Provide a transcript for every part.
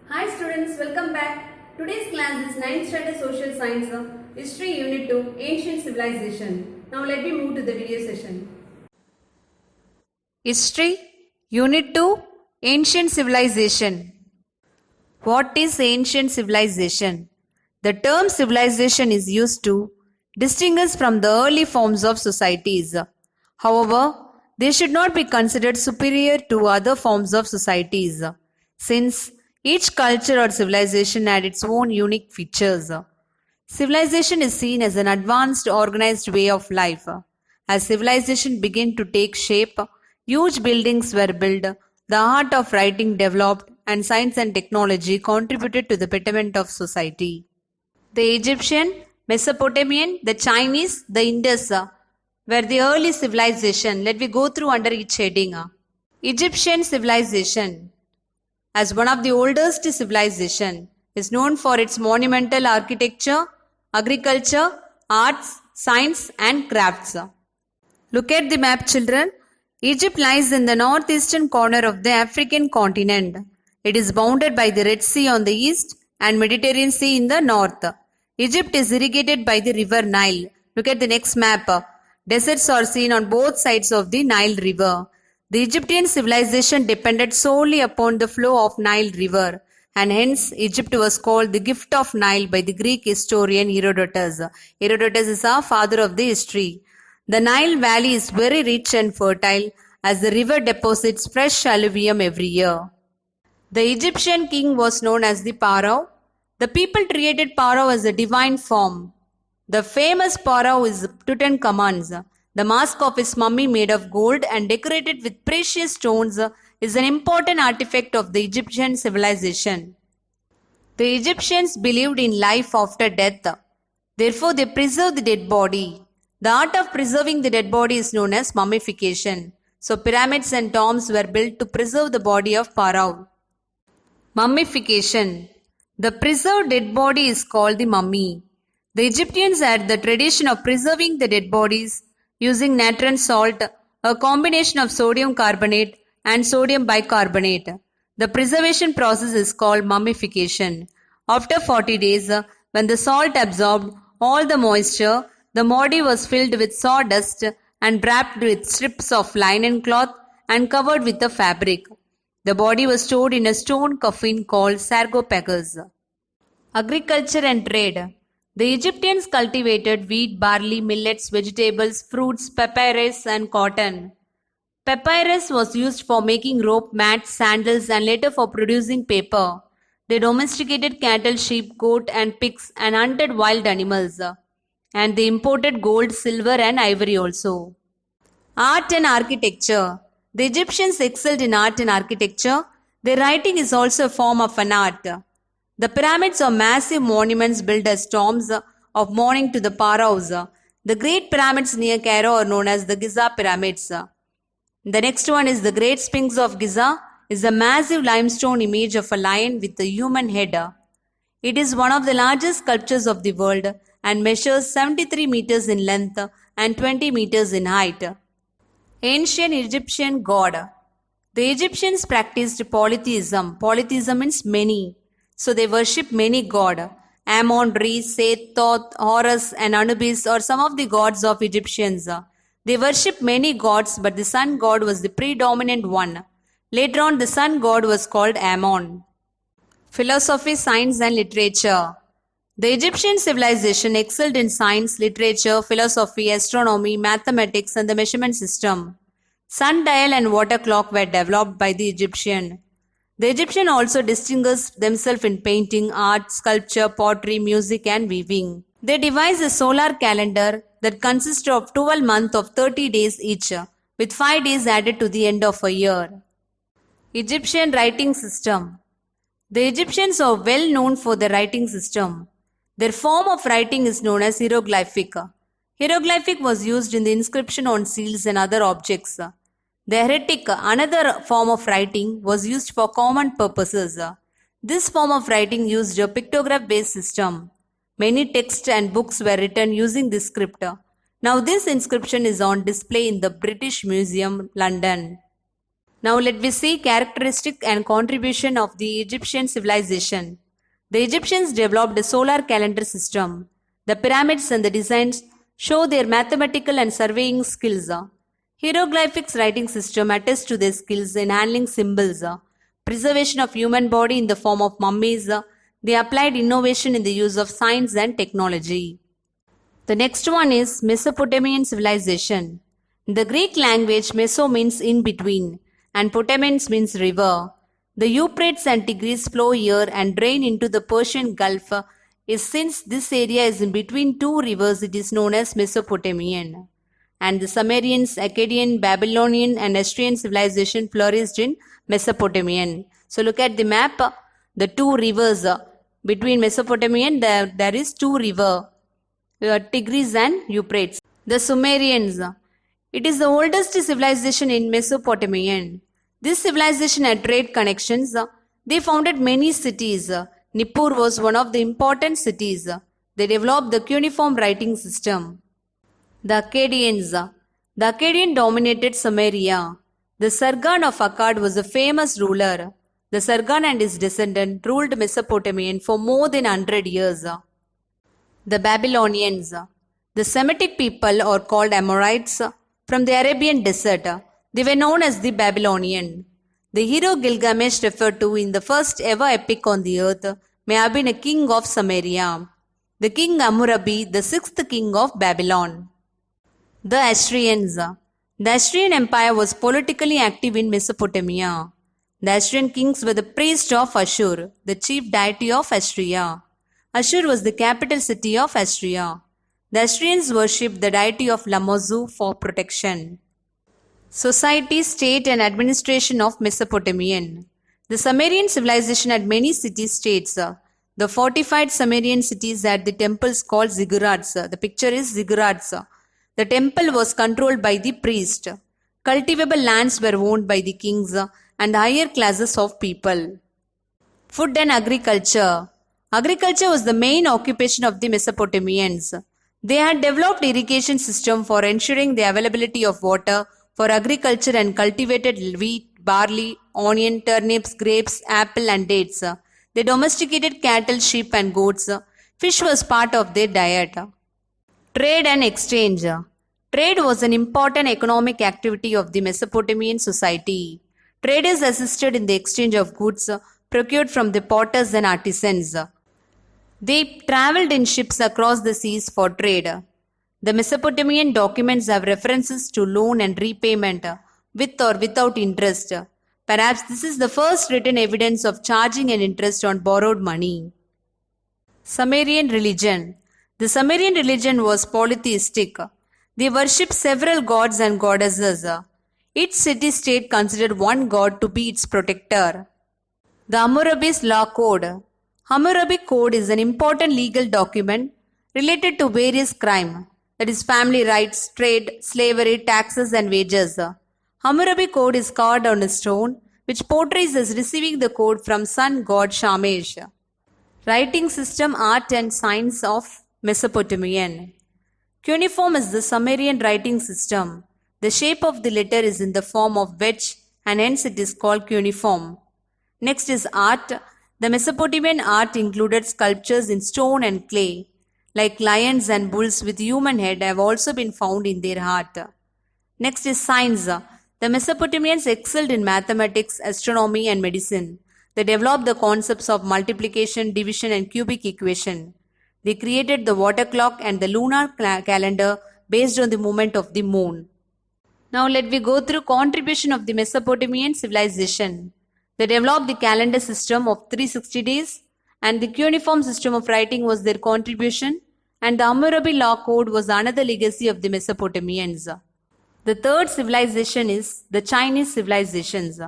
Hi students, welcome back. Today's class is 9th Standard Social Science, History Unit 2, Ancient Civilization. Now let me move to the video session. History Unit 2 Ancient Civilization. What is ancient civilization? The term civilization is used to distinguish from the early forms of societies. However, they should not be considered superior to other forms of societies, since each culture or civilization had its own unique features. Civilization is seen as an advanced, organized way of life. As civilization began to take shape, huge buildings were built, the art of writing developed, and science and technology contributed to the betterment of society. The Egyptian, Mesopotamian, the Chinese, the Indus were the early civilization. Let me go through under each heading. Egyptian civilization, as one of the oldest civilization, is known for its monumental architecture, agriculture, arts, science and crafts. Look at the map, children. Egypt lies in the northeastern corner of the African continent. It is bounded by the Red Sea on the east and Mediterranean Sea in the north. Egypt is irrigated by the river Nile. Look at the next map. Deserts are seen on both sides of the Nile River. The Egyptian civilization depended solely upon the flow of Nile River, and hence Egypt was called the gift of Nile by the Greek historian Herodotus. Herodotus is our father of the history. The Nile Valley is very rich and fertile as the river deposits fresh alluvium every year. The Egyptian king was known as the Pharaoh. The people treated Pharaoh as a divine form. The famous Pharaoh is Tutankhamun's. The mask of his mummy made of gold and decorated with precious stones is an important artifact of the Egyptian civilization. The Egyptians believed in life after death. Therefore, they preserved the dead body. The art of preserving the dead body is known as mummification. So, pyramids and tombs were built to preserve the body of Pharaoh. Mummification. The preserved dead body is called the mummy. The Egyptians had the tradition of preserving the dead bodies using natron salt, a combination of sodium carbonate and sodium bicarbonate. The preservation process is called mummification. After 40 days, when the salt absorbed all the moisture, the body was filled with sawdust and wrapped with strips of linen cloth and covered with a fabric. The body was stored in a stone coffin called sarcophagus. Agriculture and trade. The Egyptians cultivated wheat, barley, millets, vegetables, fruits, papyrus and cotton. Papyrus was used for making rope, mats, sandals and later for producing paper. They domesticated cattle, sheep, goat and pigs and hunted wild animals. And they imported gold, silver and ivory also. Art and architecture. The Egyptians excelled in art and architecture. Their writing is also a form of an art. The pyramids are massive monuments built as tombs of mourning to the pharaohs. The great pyramids near Cairo are known as the Giza pyramids. The next one is the Great Sphinx of Giza, is a massive limestone image of a lion with a human head. It is one of the largest sculptures of the world and measures 73 meters in length and 20 meters in height. Ancient Egyptian god. The Egyptians practiced polytheism. Polytheism means many. So they worship many gods. Ammon, Re, Seth, Thoth, Horus and Anubis are some of the gods of Egyptians. They worship many gods, but the sun god was the predominant one. Later on, the sun god was called Ammon. Philosophy, science and literature. The Egyptian civilization excelled in science, literature, philosophy, astronomy, mathematics and the measurement system. Sundial and water clock were developed by the Egyptian. The Egyptians also distinguished themselves in painting, art, sculpture, pottery, music and weaving. They devised a solar calendar that consists of 12 months of 30 days each, with 5 days added to the end of a year. Egyptian writing system. The Egyptians are well known for their writing system. Their form of writing is known as hieroglyphic. Hieroglyphic was used in the inscription on seals and other objects. The hieratic, another form of writing, was used for common purposes. This form of writing used a pictograph-based system. Many texts and books were written using this script. Now this inscription is on display in the British Museum, London. Now let me see characteristic and contribution of the Egyptian civilization. The Egyptians developed a solar calendar system. The pyramids and the designs show their mathematical and surveying skills. Hieroglyphics writing system attests to their skills in handling symbols. Preservation of human body in the form of mummies. They applied innovation in the use of science and technology. The next one is Mesopotamian civilization. In the Greek language, Meso means in between and Potamians means river. The Euphrates and Tigris flow here and drain into the Persian Gulf. Since this area is in between two rivers, it is known as Mesopotamian. And the Sumerians, Akkadian, Babylonian and Assyrian civilization flourished in Mesopotamian. So look at the map. The two rivers between Mesopotamian, there is two rivers, Tigris and Euphrates. The Sumerians. It is the oldest civilization in Mesopotamian. This civilization had trade connections. They founded many cities. Nippur was one of the important cities. They developed the cuneiform writing system. The Akkadians. The Akkadian dominated Samaria. The Sargon of Akkad was a famous ruler. The Sargon and his descendant ruled Mesopotamian for more than 100 years. The Babylonians. The Semitic people are called Amorites from the Arabian desert. They were known as the Babylonian. The hero Gilgamesh, referred to in the first ever epic on the earth, may have been a king of Samaria. The king Hammurabi, the sixth king of Babylon. The Assyrians. The Assyrian Empire was politically active in Mesopotamia. The Assyrian kings were the priests of Ashur, the chief deity of Assyria. Ashur was the capital city of Assyria. The Assyrians worshipped the deity of Lamuzu for protection. Society, state and administration of Mesopotamian. The Sumerian civilization had many city-states. The fortified Sumerian cities had the temples called ziggurats. The picture is ziggurats. The temple was controlled by the priest. Cultivable lands were owned by the kings and higher classes of people. Food and agriculture. Agriculture was the main occupation of the Mesopotamians. They had developed irrigation system for ensuring the availability of water for agriculture and cultivated wheat, barley, onion, turnips, grapes, apple and dates. They domesticated cattle, sheep and goats. Fish was part of their diet. Trade and exchange. Trade was an important economic activity of the Mesopotamian society. Traders assisted in the exchange of goods procured from the potters and artisans. They traveled in ships across the seas for trade. The Mesopotamian documents have references to loan and repayment with or without interest. Perhaps this is the first written evidence of charging an interest on borrowed money. Sumerian religion. The Sumerian religion was polytheistic. They worshipped several gods and goddesses. Each city-state considered one god to be its protector. The Hammurabi's Law Code. Hammurabi Code is an important legal document related to various crimes, that is family rights, trade, slavery, taxes and wages. Hammurabi Code is carved on a stone which portrays as receiving the code from sun god Shamash. Writing system, art and science of Mesopotamian. Cuneiform is the Sumerian writing system. The shape of the letter is in the form of wedge and hence it is called cuneiform. Next is art. The Mesopotamian art included sculptures in stone and clay, like lions and bulls with human head have also been found in their art. Next is science. The Mesopotamians excelled in mathematics, astronomy and medicine. They developed the concepts of multiplication, division and cubic equation. They created the water clock and the lunar calendar based on the movement of the moon. Now let me go through contribution of the Mesopotamian civilization. They developed the calendar system of 360 days and the cuneiform system of writing was their contribution, and the Hammurabi Law Code was another legacy of the Mesopotamians. The third civilization is the Chinese civilizations.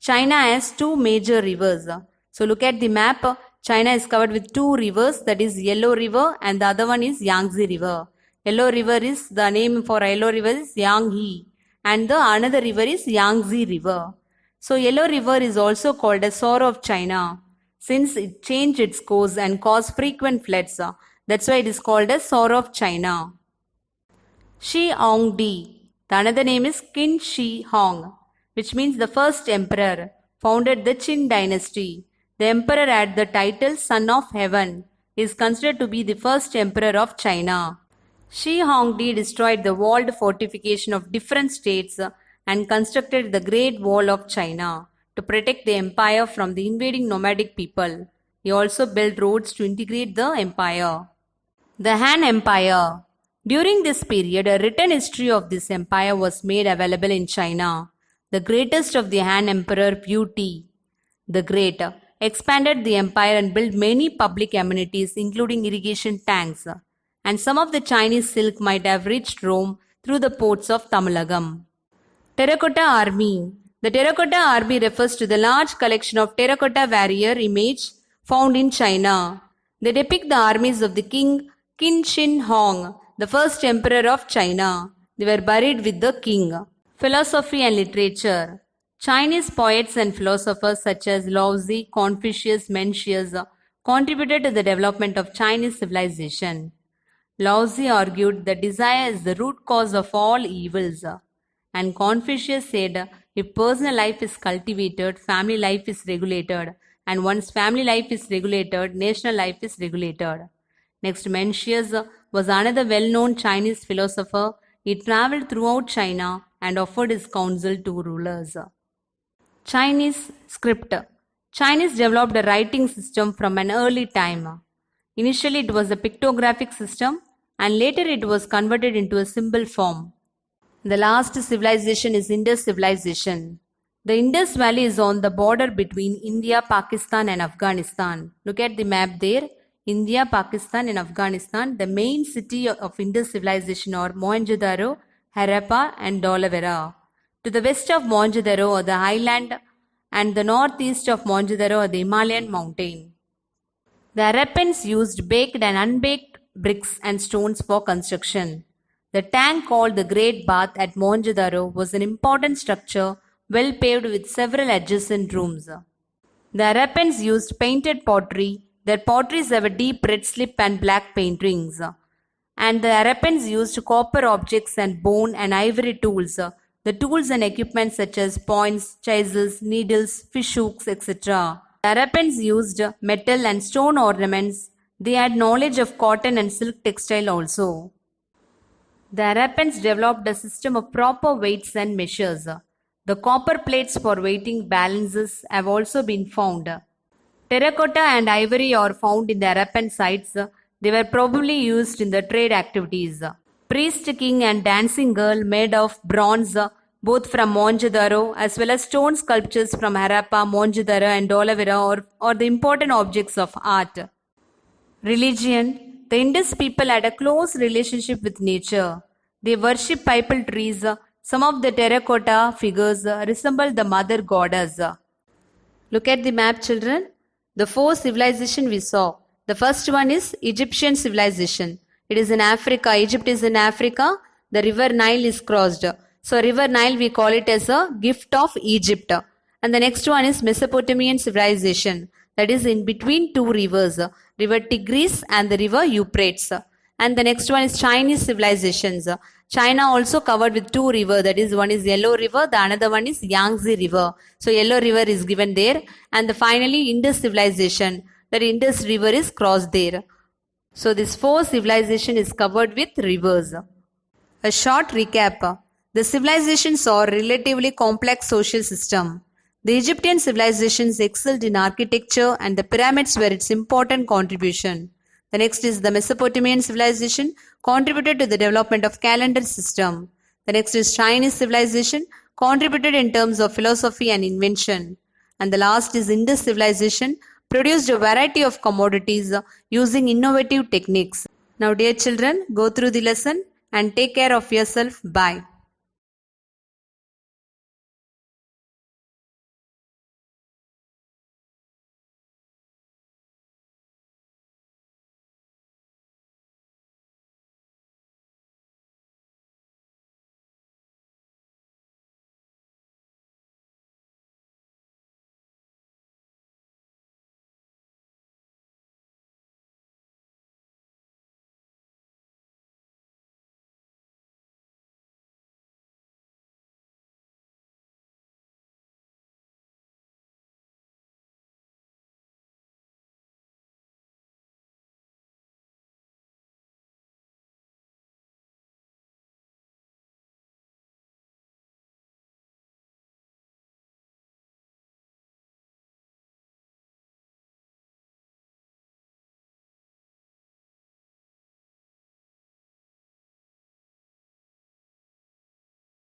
China has two major rivers. So look at the map. China is covered with two rivers, that is Yellow River and the other one is Yangtze River. Yellow River is, the name for Yellow River is Yanghe and the another river is Yangtze River. So Yellow River is also called as Sorrow of China since it changed its course and caused frequent floods. That's why it is called as Sorrow of China. Shi Hongdi. The another name is Qin Shi Hong. which means the first emperor, founded the Qin dynasty. The emperor had the title Son of Heaven, is considered to be the first emperor of China. Shi Huangdi destroyed the walled fortification of different states and constructed the Great Wall of China to protect the empire from the invading nomadic people. He also built roads to integrate the empire. The Han Empire. During this period, a written history of this empire was made available in China. The greatest of the Han Emperor Wu Ti, the Great, expanded the empire and built many public amenities including irrigation tanks. And some of the Chinese silk might have reached Rome through the ports of Tamilagam. Terracotta Army. The Terracotta Army refers to the large collection of terracotta warrior image found in China. They depict the armies of the king Qin Shi Huang, the first emperor of China. They were buried with the king. Philosophy and literature. Chinese poets and philosophers such as Lao Tzu, Confucius, Mencius contributed to the development of Chinese civilization. Lao Tzu argued that desire is the root cause of all evils. And Confucius said, if personal life is cultivated, family life is regulated. And once family life is regulated, national life is regulated. Next, Mencius was another well-known Chinese philosopher. He traveled throughout China and offered his counsel to rulers. Chinese script. Chinese developed a writing system from an early time. Initially, it was a pictographic system and later it was converted into a symbol form. The last civilization is Indus civilization. The Indus Valley is on the border between India, Pakistan and Afghanistan. Look at the map there. India, Pakistan and Afghanistan. The main city of Indus civilization are Mohenjo-daro, Harappa and Dholavira. To the west of Mohenjo-daro are the highland and the northeast of Mohenjo-daro are the Himalayan mountain. The Harappans used baked and unbaked bricks and stones for construction. The tank called the Great Bath at Mohenjo-daro was an important structure well paved with several adjacent rooms. The Harappans used painted pottery. Their potteries have a deep red slip and black paint rings. And the Harappans used copper objects and bone and ivory tools. The tools and equipment such as points, chisels, needles, fish hooks, etc. The Harappans used metal and stone ornaments. They had knowledge of cotton and silk textile also. The Harappans developed a system of proper weights and measures. The copper plates for weighting balances have also been found. Terracotta and ivory are found in the Harappan sites. They were probably used in the trade activities. Priest king and dancing girl made of bronze, both from Mohenjo-daro as well as stone sculptures from Harappa, Mohenjo-daro and Dholavira are the important objects of art. Religion. The Indus people had a close relationship with nature. They worship pipal trees. Some of the terracotta figures resemble the mother goddess. Look at the map, children. The four civilizations we saw. The first one is Egyptian civilization. It is in Africa. Egypt is in Africa. The river Nile is crossed. So river Nile we call it as a gift of Egypt. And the next one is Mesopotamian civilization. That is in between two rivers, river Tigris and the river Euphrates. And the next one is Chinese civilizations. China also covered with two rivers, that is one is Yellow River, the another one is Yangtze River. So Yellow River is given there. And finally Indus civilization, that Indus River is crossed there. So this four civilization is covered with rivers. A short recap. The civilizations are relatively complex social system. The Egyptian civilizations excelled in architecture and the pyramids were its important contribution. The next is the Mesopotamian civilization contributed to the development of calendar system. The next is Chinese civilization contributed in terms of philosophy and invention. And the last is Indus civilization produced a variety of commodities using innovative techniques. Now dear children, go through the lesson and take care of yourself. Bye.